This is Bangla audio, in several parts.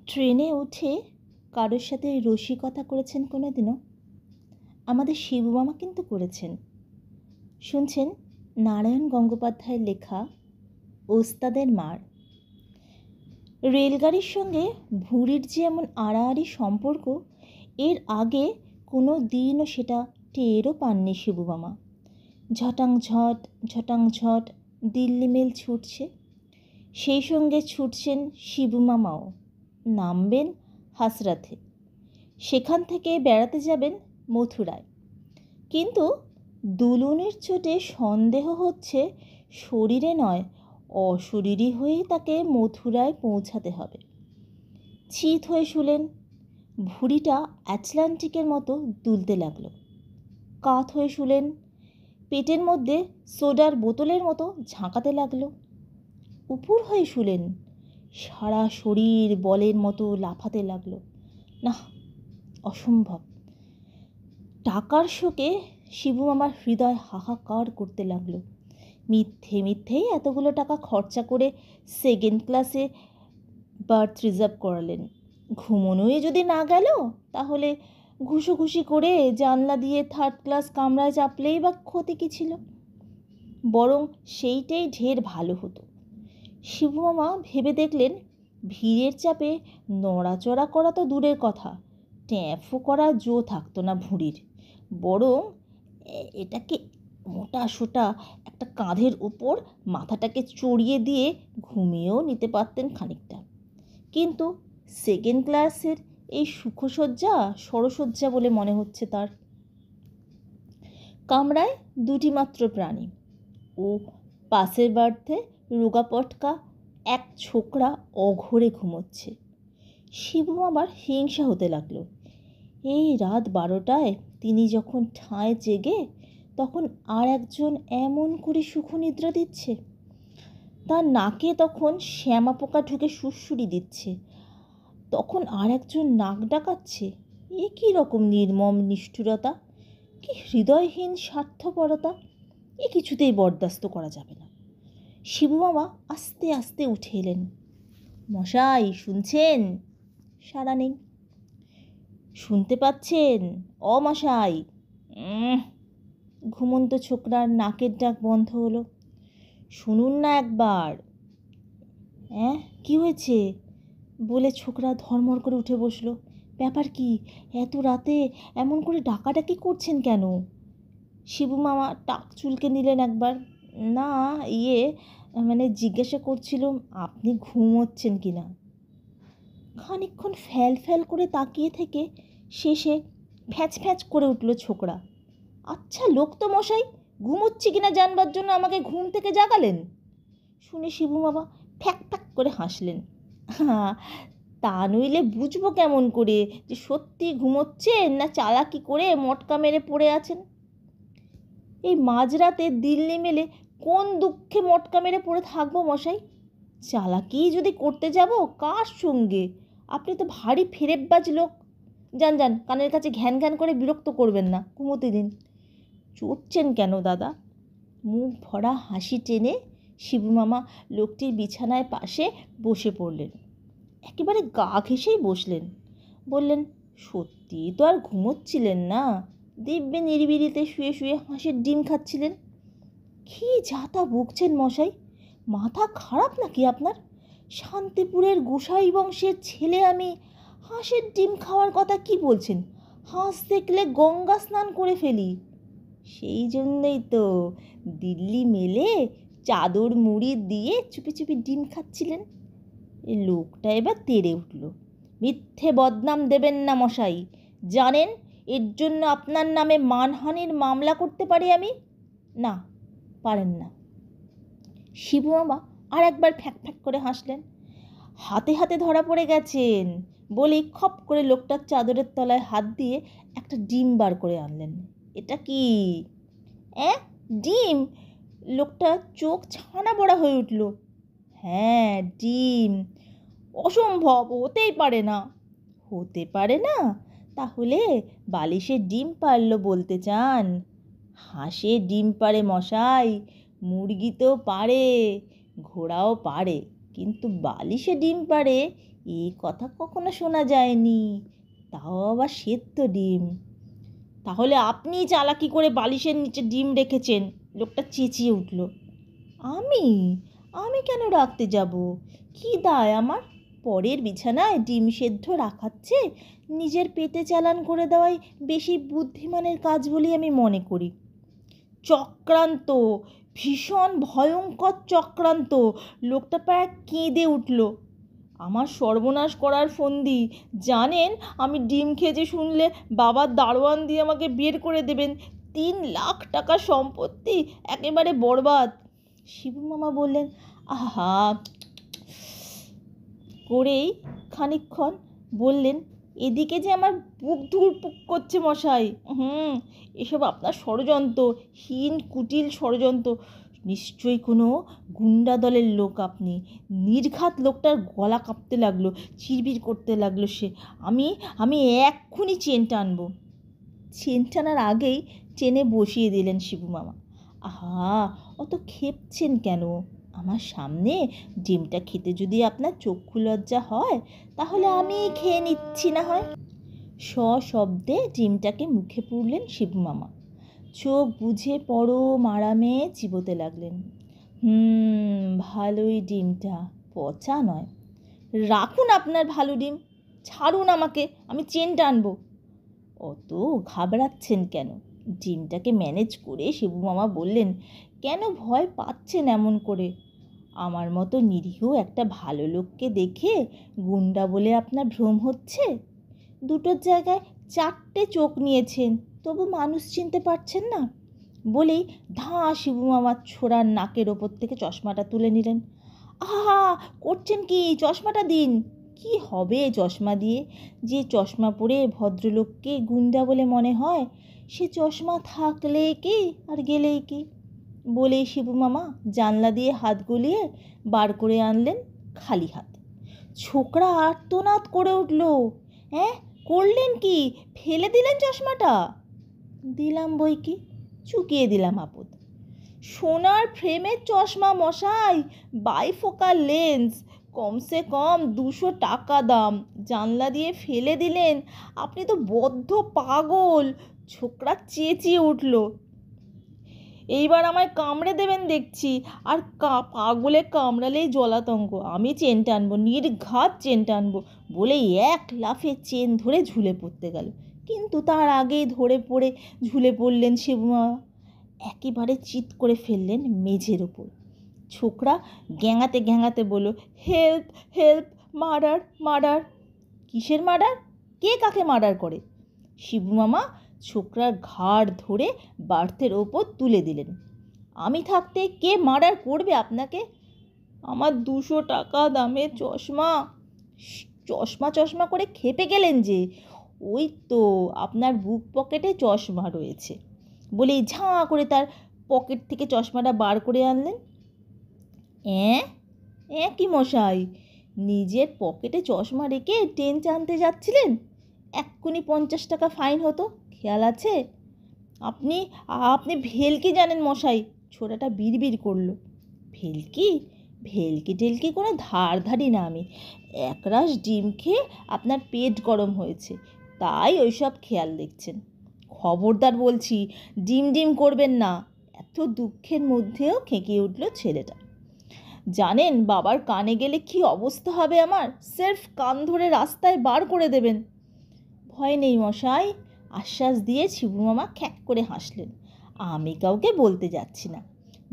ট্রেনে উঠে কারোর সাথে রসিকতা করেছেন কোনো দিনও? আমাদের শিবু মামা কিন্তু করেছেন। শুনছেন নারায়ণ গঙ্গোপাধ্যায়ের লেখা ওস্তাদের মার। রেলগাড়ির সঙ্গে ভুঁড়ির যে এমন আড়াআড়ি সম্পর্ক, এর আগে কোনো দিনও সেটা টেরও পাননি শিবু মামা। ঝটাংঝট ঝটাংঝট দিল্লি মেল ছুটছে, সেই সঙ্গে ছুটছেন শিবু মামাও। নামবেন হাসরাথে, সেখান থেকে বেড়াতে যাবেন মথুরায়। কিন্তু দুলুনির চোটে সন্দেহ হচ্ছে শরীরে নয়, অশরীরী হয়েই তাকে মথুরায় পৌঁছাতে হবে। চিত হয়ে শুলেন, ভুঁড়িটা অ্যাটলান্টিকের মতো দুলতে লাগলো। কাত হয়ে শুলেন, পেটের মধ্যে সোডার বোতলের মতো ঝাঁকাতে লাগলো। উপুর হয়ে শুলেন, সারা শরীর বলের মতো লাফাতে লাগলো। না, অসম্ভব। টাকার শোকে শিবু মামার হৃদয় হাহাকার করতে লাগলো। মিথ্যে মিথ্যেই এতগুলো টাকা খরচা করে সেকেন্ড ক্লাসে বার্থ রিজার্ভ করালেন। ঘুমোনোই যদি না গেল, তাহলে ঘুষোঘুষি করে জানলা দিয়ে থার্ড ক্লাস কামরায় চাপলেই বা ক্ষতি কী ছিল? বরং সেইটাই ঢের ভালো হতো। শিবু মামা ভেবে দেখলেন, ভিড়ের চাপে নড়াচড়া করা তো দূরের কথা, ট্যাঁফও করা জো থাকতো না ভুঁড়ির। বরং এটাকে মোটা সোটা একটা কাঁধের উপর মাথাটাকে চড়িয়ে দিয়ে ঘুমিয়েও নিতে পারতেন খানিকটা। কিন্তু সেকেন্ড ক্লাসের এই সুখসজ্জা সরসজ্জা বলে মনে হচ্ছে তার। কামরায় দুটি মাত্র প্রাণী, ও পাশের বার্থে রোগা পটকা এক ছোকরা অঘোরে ঘুমোচ্ছে। শিবু মামার হিংসা হতে লাগলো। এই রাত 12টায় তিনি যখন ঠায় জেগে, তখন আর একজন এমন করে সুখনিদ্রা দিচ্ছে। তার নাকে তখন শ্যামা পোকা ঢুকে সুড়সুড়ি দিচ্ছে, তখন আর একজন নাক ডাকাচ্ছে। এ কী রকম নির্মম নিষ্ঠুরতা, কি হৃদয়হীন স্বার্থপরতা! এ কিছুতেই বরদাস্ত করা যাবে না। শিবু মামা আস্তে আস্তে উঠে এলেন। মশাই, শুনছেন? সাড়া নেই। শুনতে পাচ্ছেন মশাই? ঘুমন্ত ছোকরার নাকের ডাক বন্ধ হলো। শুনুন না একবার। কি হয়েছে বলে ছোকরা ধর্মর করে উঠে বসলো। ব্যাপার কি? এত রাতে এমন করে ডাকাডাকি করছেন কেন? শিবু মামা টাক চুলকে নিলেন একবার। না, জিজ্ঞাসা করছিলাম আপনি ঘুমোচ্ছেন কি না। খানিকক্ষণ ফ্যাল ফ্যাল করে তাকিয়ে থেকে শেষে ফ্যাঁচ ফ্যাঁচ করে উঠল ছোকরা। আচ্ছা লোক তো মশাই, ঘুমোচ্ছি কিনা জানবার জন্য আমাকে ঘুম থেকে জাগালেন? শুনে শিবু মামা ফ্যাক ফ্যাক করে হাসলেন। তা নইলে বুঝবো কেমন করে যে সত্যি ঘুমোচ্ছেন না চালাকি করে মটকা মেরে পড়ে আছেন? এই মাঝরাতে দিল্লি মেলে কোন দুঃখে মটকা মেরে পড়ে থাকবো মশাই? চালাকি যদি করতে যাব কার সঙ্গে? আপনি তো ভারী ফেরেববাজ লোক। যান যান, কানের কাছে ঘ্যান ঘ্যান করে বিরক্ত করবেন না, ঘুমোতে দিন। চড়ছেন কেন দাদা? মুখ ভরা হাসি টেনে শিবু মামা লোকটির বিছানায় পাশে বসে পড়লেন। একেবারে গা ঘেঁষেই বসলেন। বললেন, সত্যি তো আর ঘুমোচ্ছিলেন না, দিব্যে নিরিবিলিতে শুয়ে শুয়ে হাঁসের ডিম খাচ্ছিলেন। কী যাতা বকছেন মশাই, মাথা খারাপ নাকি আপনার? শান্তিপুরের গোসাই বংশের ছেলে আমি, হাঁসের ডিম খাওয়ার কথা কি বলছেন? হাঁস দেখলে গঙ্গা স্নান করে ফেলি। সেই জন্যই তো দিল্লি মেলে চাদর মুড়ি দিয়ে চুপি চুপি ডিম খাচ্ছিলেন। এই লোকটা এবার তেড়ে উঠল। মিথ্যে বদনাম দেবেন না মশাই, জানেন এর জন্য আপনার নামে মানহানির মামলা করতে পারি আমি। না, পারেন না। শিবু মামা আর একবার ফ্যাক ফ্যাক করে হাসলেন। হাতে হাতে ধরা পড়ে গেছেন বলেই খপ করে লোকটার চাদরের তলায় হাত দিয়ে একটা ডিম বার করে আনলেন। এটা কি? ডিম? লোকটা চোখ ছানা বড়া হয়ে উঠল। হ্যাঁ, ডিম। অসম্ভব, হতেই পারে না। হতে পারে না? তাহলে বালিশের ডিম পারলো বলতে চান? হাঁসের ডিম পারে মশাই, মুরগি তো পারে, ঘোড়াও পারে, কিন্তু বালিশে ডিম পারে এই কথা কখনো শোনা যায়নি, তাও আবার সেদ্ধ ডিম। তাহলে আপনি চালাকি করে বালিশের নিচে ডিম রেখেছেন, লোকটা চেঁচিয়ে উঠল। আমি আমি কেন রাখতে যাব? কি দায় আমার? পরের বিছানায় ডিম সেদ্ধ রাখাচ্ছে নিজের পেটে চালান করে দেওয়াই বেশি বুদ্ধিমানের কাজ বলেই আমি মনে করি। চক্রান্ত, ভীষণ ভয়ঙ্কর চক্রান্ত। লোকটা প্রায় কেঁদে উঠল। আমার সর্বনাশ করার ফন্দি। জানেন, আমি ডিম খেয়েছি শুনলে বাবার দারোয়ান দিয়ে আমাকে বের করে দেবেন। 3 লাখ টাকা সম্পত্তি একেবারে বরবাদ। শিবু মামা বললেন, আহা করেই খানিকক্ষণ বললেন, এদিকে যে আমার বুক ধুকপুক করছে মশাই। এসব আপনার ষড়যন্ত্র, হীন কুটিল ষড়যন্ত্র। নিশ্চয়ই কোনো গুন্ডা দলের লোক আপনি। নির্ঘাত লোকটার গলা কাঁপতে লাগলো, চিরবির করতে লাগলো সে। আমি আমি এক্ষুনি চেন টানবো। চেন টানার আগেই চেনে বসিয়ে দিলেন শিবু মামা। আহা, অত খেপছেন কেন? আমার সামনে ডিমটা খেতে যদি আপনার চক্ষু লজ্জা হয়, তাহলে আমি খেয়ে নিচ্ছি না হয়। সশব্দে ডিমটাকে মুখে পুরলেন শিবু মামা। চোখ বুঝে পরম আরামে চিবোতে লাগলেন। ভালোই ডিমটা, পচা নয়। রাখুন আপনার ভালো ডিম, ছাড়ুন আমাকে, আমি চেন টানবো। অত ঘাবড়াচ্ছেন কেন? ডিমটাকে ম্যানেজ করে শিবু মামা বললেন, কেন ভয় পাচ্ছেন এমন করে? আমার মতো নিরীহ একটা ভালো লোককে দেখে গুন্ডা বলে আপনার ভ্রম হচ্ছে? দুটোর জায়গায় 4টে চোখ নিয়েছেন, তবু মানুষ চিনতে পারছেন না। বলেই শিবু মামার ছোড়ার নাকের ওপর থেকে চশমাটা তুলে নিলেন। আহা, করছেন কি? চশমাটা দিন। কি হবে চশমা দিয়ে? যে চশমা পরে ভদ্রলোককে গুন্ডা বলে মনে হয়, সে চশমা থাকলে কি আর গেলেই কি? বলেই শিবু মামা জানলা দিয়ে হাত গলিয়ে বার করে আনলেন খালি হাত। ছোকরা আর্তনাদ করে উঠল। করলেন কি? ফেলে দিলেন চশমাটা? দিলাম বই কি, চুকিয়ে দিলাম আপদ। সোনার ফ্রেমের চশমা মশাই, বাইফোকাল লেন্স, কমসে কম 200 টাকা দাম। জানলা দিয়ে ফেলে দিলেন? আপনি তো বদ্ধ পাগল। ছোকরা চেঁচিয়ে উঠল। এইবার আমায় কামড়ে দেবেন দেখছি। আর পাগলে কামড়ালেই জলাতঙ্ক। আমি চেন টানবো, নির্ঘাত চেন টানবো। বলেই এক লাফে চেন ধরে ঝুলে পড়তে গেল। কিন্তু তার আগেই ধরে পড়ে ঝুলে পড়লেন শিবু মামা। একেবারে চিৎ করে ফেললেন মেঝের ওপর। ছোকরা গ্যাঙাতে গ্যাঙাতে বলল, হেল্প হেল্প, মার্ডার মার্ডার। কিসের মার্ডার? কে কাকে মার্ডার করে? শিবু মামা ছোকরার ঘাড় ধরে বার্থের ওপর তুলে দিলেন। আমি থাকতে কে মার্ডার করবে আপনাকে? আমার 200 টাকা দামের চশমা। চশমা চশমা করে খেপে গেলেন যে। ওই তো আপনার বুক পকেটে চশমা রয়েছে। বলেই ঝাঁ করে তার পকেট থেকে চশমাটা বার করে আনলেন। কি মশাই, নিজের পকেটে চশমা রেখে ট্রেন টানতে যাচ্ছিলেন? এক্ষুনি 50 টাকা ফাইন হতো, খেয়াল আছে? আপনি আপনি ভেলকি জানেন মশাই? ছোড়াটা বিড়বিড় করলো। ভেলকি? ভেলকি টেলকি কোনো ধারি না আমি। একরাশ ডিম খেয়ে আপনার পেট গরম হয়েছে, তাই ওইসব খেয়াল দেখছেন। খবরদার বলছি, ডিম ডিম করবেন না। এত দুঃখের মধ্যেও খেঁকিয়ে উঠল ছেলেটা। জানেন বাবার কানে গেলে কি অবস্থা হবে আমার? সির্ফ কান ধরে রাস্তায় বার করে দেবেন। ভয় নেই মশাই, আশ্বাস দিয়ে শিবু মামা খ্যাক করে হাসলেন। আমি কাউকে বলতে যাচ্ছি না।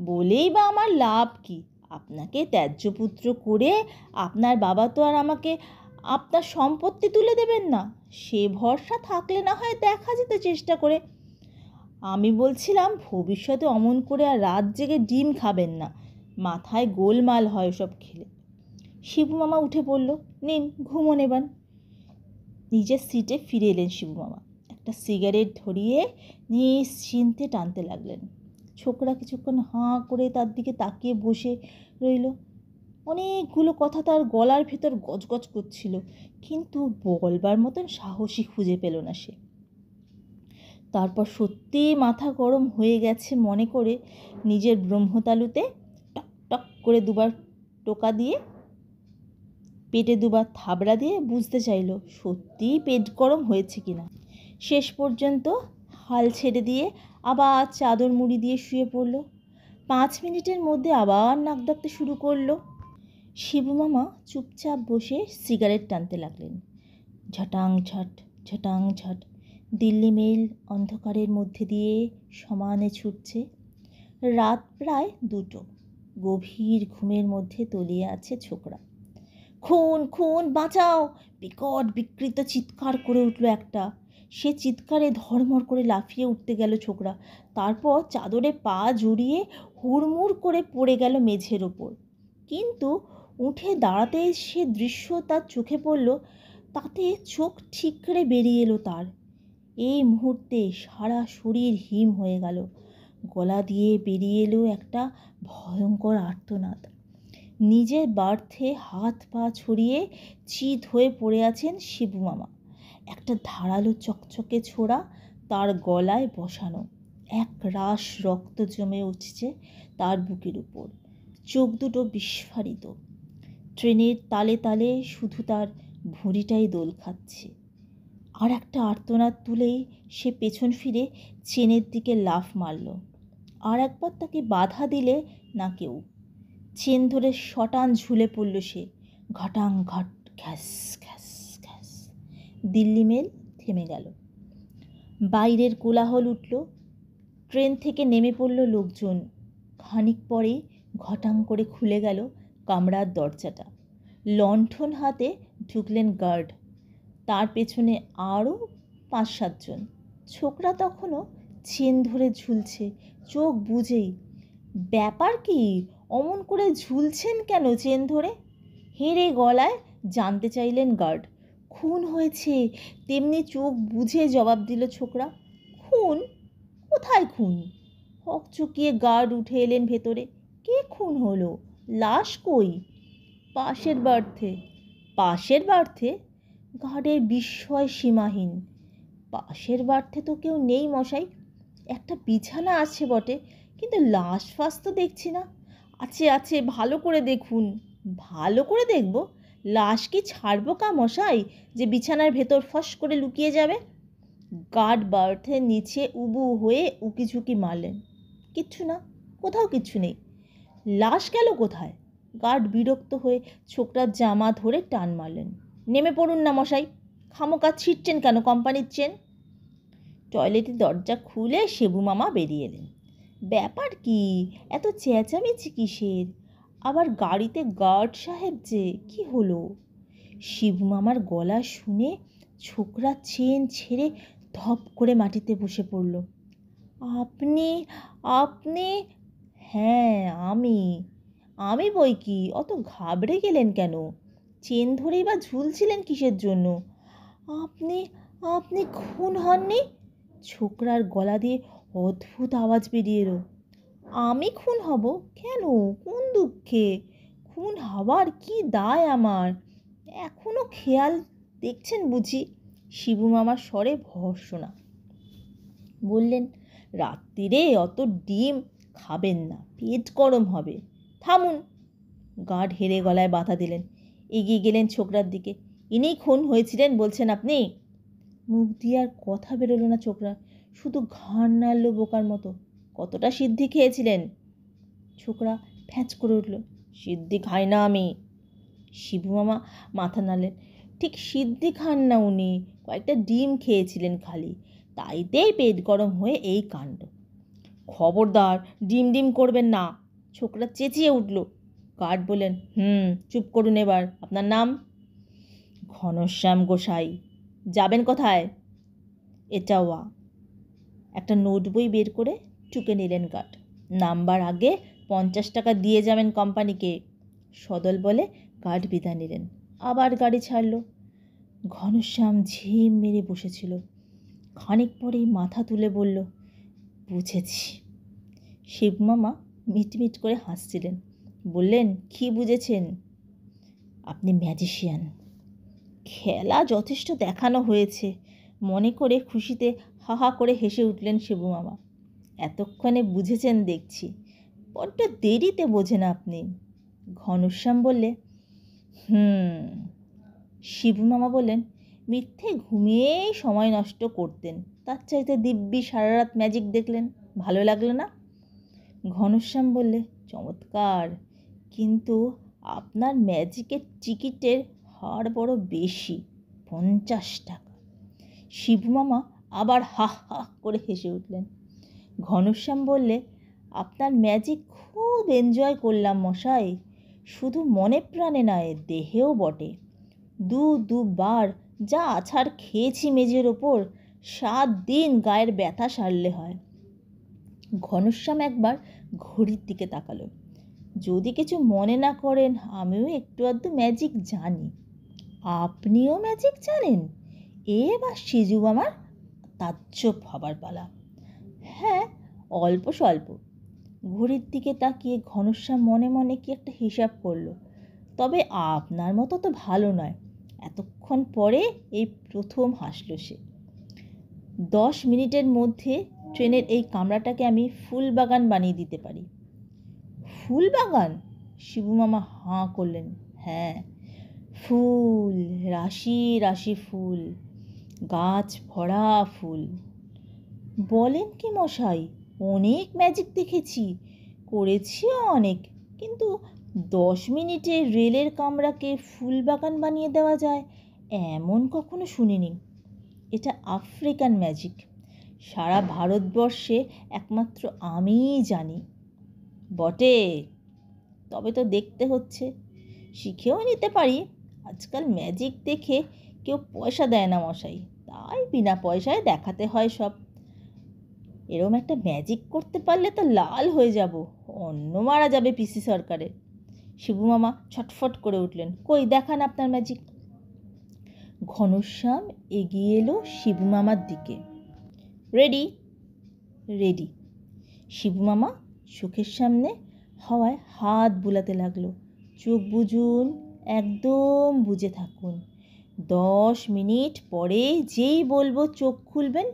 বলেই বা আমার লাভ কি? আপনাকে ত্যায্যপুত্র করে আপনার বাবা তো আর আমাকে আপনার সম্পত্তি তুলে দেবেন না। সে ভরসা থাকলে না হয় দেখা যেত চেষ্টা করে। আমি বলছিলাম ভবিষ্যতে অমন করে আর রাত জেগে ডিম খাবেন না, মাথায় গোলমাল হয় সব খেলে। শিবু মামা উঠে পড়ল। নিন ঘুমো নেবান। নিজের সিটে ফিরে এলেন শিবু মামা। একটা সিগারেট ধরিয়ে নিশ্চিন্তে টানতে লাগলেন। ছোকরা কিছুক্ষণ হাঁ করে তার দিকে তাকিয়ে বসে রইল। অনেকগুলো কথা তার গলার ভেতর গজগজ করছিল, কিন্তু বলবার মতন সাহসী খুঁজে পেল না সে। তারপর সত্যি মাথা গরম হয়ে গেছে মনে করে নিজের ব্রহ্মতালুতে টক টক করে দুবার টোকা দিয়ে পেটে দুবার থাবড়া দিয়ে বুঝতে চাইল সত্যিই পেট গরম হয়েছে কিনা। শেষ পর্যন্ত হাল ছেড়ে দিয়ে আবার চাদর মুড়ি দিয়ে শুয়ে পড়ল। 5 মিনিটের মধ্যে আবার নাক ডাকতে শুরু করলো। শিবু মামা চুপচাপ বসে সিগারেট টানতে লাগলেন। ঝটাং ঝট ঝটাং ঝট দিল্লি মেল অন্ধকারের মধ্যে দিয়ে সমানে ছুটছে। রাত প্রায় 2টো। গভীর ঘুমের মধ্যে তলিয়ে আছে ছোকরা। খুন খুন বাঁচাও! বিকট বিকৃত চিৎকার করে উঠল একটা। সে চিৎকারে ধড়মড় করে লাফিয়ে উঠতে গেল ছোকরা। তারপর চাদরে পা জড়িয়ে হুড়মুড় করে পড়ে গেল মেঝের ওপর। কিন্তু উঠে দাঁড়াতেই সে দৃশ্য তার চোখে পড়ল। তাতে চোখ ঠিকরে বেরিয়ে এলো তার। এই মুহূর্তে সারা শরীর হিম হয়ে গেল। গলা দিয়ে বেরিয়ে এলো একটা ভয়ঙ্কর আর্তনাদ। নিজের বার্থে হাত পা ছড়িয়ে চিত হয়ে পড়ে আছেন শিবু মামা। একটা ধারালো চকচকে ছোড়া তার গলায় বসানো। এক রাশ রক্ত জমে উঠছে তার বুকের উপর। চোখ দুটো বিস্ফারিত। ট্রেনের তালে তালে শুধু তার ভুঁড়িটাই দোল খাচ্ছে। আর একটা আর্তনাদ তুলেই সে পেছন ফিরে চেনের দিকে লাফ মারল। আর একবার তাকে বাধা দিলে না কেউ। চেন ধরে শটান ঝুলে পড়ল সে। ঘটাং ঘট ঘ্যাস ঘ্যাস ঘ্যাস। দিল্লি মেল থেমে গেল। বাইরের কোলাহল উঠল। ট্রেন থেকে নেমে পড়ল লোকজন। খানিক পরে ঘটাং করে খুলে গেল কামরার দরজাটা। লণ্ঠন হাতে ঢুকলেন গার্ড। তার পেছনে আরও 5-7 জন। ছোকরা তখনও চেন ধরে ঝুলছে চোখ বুজেই। ব্যাপার কি? অমন করে ঝুলছেন কেন চেন ধরে? হেঁড়ে গলায় জানতে চাইলেন গার্ড। খুন হয়েছে, তেমনি চোখ বুঝে জবাব দিল ছোকরা। খুন? কোথায় খুন? হকচকিয়ে গার্ড উঠে এলেন ভেতরে। কে খুন হলো? লাশ কই? পাশের বার্থে। পাশের বার্থে? গার্ডের বিস্ময় সীমাহীন। পাশের বার্থে তো কেউ নেই মশাই। একটা বিছানা আছে বটে, কিন্তু লাশ ফাশ তো দেখছি না। আছে আছে, ভালো করে দেখুন। ভালো করে দেখব? লাশ কি ছাড়বো কা মশাই যে বিছানার ভেতর ফস করে লুকিয়ে যাবে? গার্ড বার্থের নিচে উবু হয়ে উকিঝুঁকি মারলেন। কিচ্ছু না, কোথাও কিচ্ছু নেই। লাশ গেল কোথায়? গার্ড বিরক্ত হয়ে ছোকরার জামা ধরে টান মারলেন। নেমে পড়ুন না মশাই, খামোকা ছিটছেন কেন কোম্পানির চেন? টয়লেটের দরজা খুলে শিবু মামা বেরিয়ে এলেন। ব্যাপার কি? এত চেঁচামেচি কিসের? আবার গাড়িতে গার্ড সাহেব যে, কি হলো? শিবু মামার গলা শুনে ছোকরা চেন ছেড়ে ধপ করে মাটিতে বসে পড়ল। আপনি আপনি? হ্যাঁ আমি বই কি? অত ঘাবড়ে গেলেন কেন? চেন ধরেই বা ঝুলছিলেন কিসের জন্য? আপনি আপনি খুন হননি? ছোকরার গলা দিয়ে অদ্ভুত আওয়াজ বেরিয়ে এলো। আমি খুন হব? কেন? কোন দুঃখে? খুন হবার কি দায় আমার? এখনো খেয়াল দেখছেন বুঝি? শিবু মামার স্বরে ভর্ৎসনা। বললেন, রাত্রিরে অত ডিম খাবেন না, পেট গরম হবে। থামুন! গার্ড হেরে গলায় বাধা দিলেন। এগিয়ে গেলেন ছোকরার দিকে। ইনিই খুন হয়েছিলেন বলছেন আপনি? মুখ দিয়ে আর কথা বেরোলো না ছোকরা, শুধু ঘাড় নাড়ল বোকার মতো। কতটা সিদ্ধি খেয়েছিলেন? ছোকরা ফ্যাঁচ করে উঠল। সিদ্ধি খাই না আমি। শিবু মামা মাথা নাড়লেন। ঠিক সিদ্ধি খান না উনি, কয়েকটা ডিম খেয়েছিলেন খালি, তাইতেই পেট গরম হয়ে এই কাণ্ড। খবরদার ডিম ডিম করবেন না! ছোকরা চেঁচিয়ে উঠল। গার্ড বললেন, চুপ করুন এবার। আপনার নাম? ঘনশ্যাম গোসাই। যাবেন কোথায়? এটাওয়া। একটা নোট বই বের করে টুকে নিলেন গার্ড। নাম্বার আগে 50 টাকা দিয়ে যাবেন কোম্পানিকে। সদল বলে গার্ড বিদায় নিলেন। আবার গাড়ি ছাড়ল। ঘনশ্যাম ঝিম মেরে বসেছিল। খানিক পরেই মাথা তুলে বলল, বুঝেছি। শিব মামা মিটমিট করে হাসছিলেন। বললেন, কি বুঝেছেন? আপনি ম্যাজিশিয়ান। খেলা যথেষ্ট দেখানো হয়েছে মনে করে খুশিতে হা হা করে হেসে উঠলেন শিবু মামা। এতক্ষণে বুঝেছেন দেখছি। বড্ড দেরিতে বোঝেন আপনি। ঘনশ্যাম বললে, শিবু মামা বললেন, মিথ্যে ঘুমিয়েই সময় নষ্ট করতেন, তার চাইতে দিব্যি সারা রাত ম্যাজিক দেখলেন, ভালো লাগলো না? ঘনশ্যাম বললে, চমৎকার, কিন্তু আপনার ম্যাজিকের টিকিটের হার বড় বেশি, 50 টাকা। শিবু মামা আবার হা হা করে হেসে উঠলেন। ঘনশ্যাম বললে, আপনার ম্যাজিক খুব এনজয় করলাম মশাই, শুধু মনে প্রাণে নয়, দেহেও বটে। দুবার যা আছাড় খেয়েছি মেঝের ওপর, 7 দিন গায়ের ব্যথা সারলে হয়। ঘনশ্যাম একবার ঘড়ির দিকে তাকালো। যদি কিছু মনে না করেন, আমিও একটু আধটু ম্যাজিক জানি। আপনিও ম্যাজিক জানেন? এবার শিজু আমার তাজ্জব হবার পালা। হ্যাঁ, অল্প স্বল্প। ঘড়ির দিকে তাকিয়ে ঘনশ্যাম মনে মনে কি একটা হিসাব করল। তবে আপনার মতো তো ভালো নয়। এতক্ষণ পরে এই প্রথম হাসল সে। 10 মিনিটের মধ্যে ট্রেনের এই কামরাটাকে আমি ফুল বাগান বানিয়ে দিতে পারি। ফুল বাগান? শিবু মামা হাঁ করলেন। হ্যাঁ, ফুল, রাশি রাশি ফুল, গাছ ভরা ফুল। বলেন কি মশাই? অনেক ম্যাজিক দেখেছি, করেছিও অনেক, কিন্তু 10 মিনিটে রেলের কামরাকে ফুল বাগান বানিয়ে দেওয়া যায় এমন কখনো শুনিনি। এটা আফ্রিকান ম্যাজিক, সারা ভারতবর্ষে একমাত্র আমিই জানি। বটে, তবে তো দেখতে হচ্ছে, শিখেও নিতে পারি। আজকাল ম্যাজিক দেখে কেউ পয়সা দেয় না মশাই, তাই বিনা পয়সায় দেখাতে হয় সব। এরম একটা ম্যাজিক করতে পারলে তো লাল হয়ে যাব, অন্ন মারা যাবে পিসি সরকারের। শিবু মামা ছটফট করে উঠলেন, কই দেখান আপনার ম্যাজিক। ঘনশ্যাম এগিয়ে এলো শিবু মামার দিকে। রেডি? রেডি। শিবু মামা চোখের সামনে হাওয়ায় হাত বুলাতে লাগলো। চোখ বুজুন, একদম বুজে থাকুন। 10 মিনিট পরে যেই বলবো চোখ খুলবেন,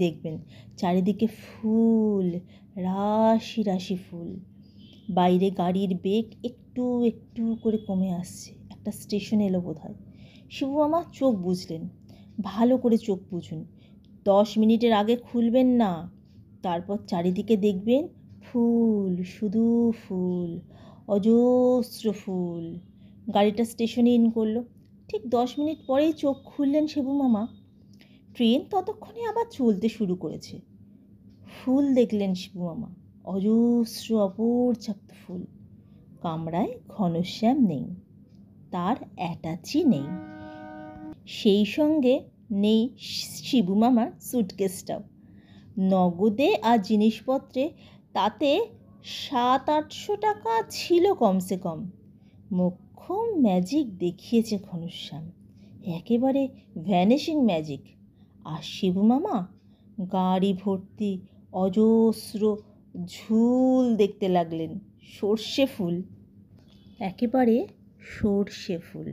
দেখবেন চারিদিকে ফুল, রাশি রাশি ফুল। বাইরে গাড়ির বেগ একটু একটু করে কমে আসছে, একটা স্টেশন এলো বোধ হয়। শিবু মামা চোখ বুঝলেন। ভালো করে চোখ বুঝুন, 10 মিনিটের আগে খুলবেন না। তারপর চারিদিকে দেখবেন ফুল, শুধু ফুল, অজস্র ফুল। গাড়িটা স্টেশনে ইন করলো। ঠিক 10 মিনিট পরেই চোখ খুললেন শিবু মামা। ট্রেন ততক্ষণে আবার চলতে শুরু করেছে। ফুল দেখলেন শিবু মামা, অজস্র অপর্যাপ্ত ফুল। কামরায় ঘনশ্যাম নেই, তার অ্যাটাচি নেই, সেই সঙ্গে নেই শিবু মামার সুটকেসটাও। নগদে আর জিনিসপত্রে তাতে 700-800 টাকা ছিল কমসে কম। মোক্ষম ম্যাজিক দেখিয়েছে ঘনশ্যাম, একেবারে ভ্যানিশিং ম্যাজিক। আর শিবু মামা গাড়ি ভর্তি অজস্র ঝুল দেখতে লাগলেন, সর্ষে ফুল, একেবারে সর্ষে ফুল।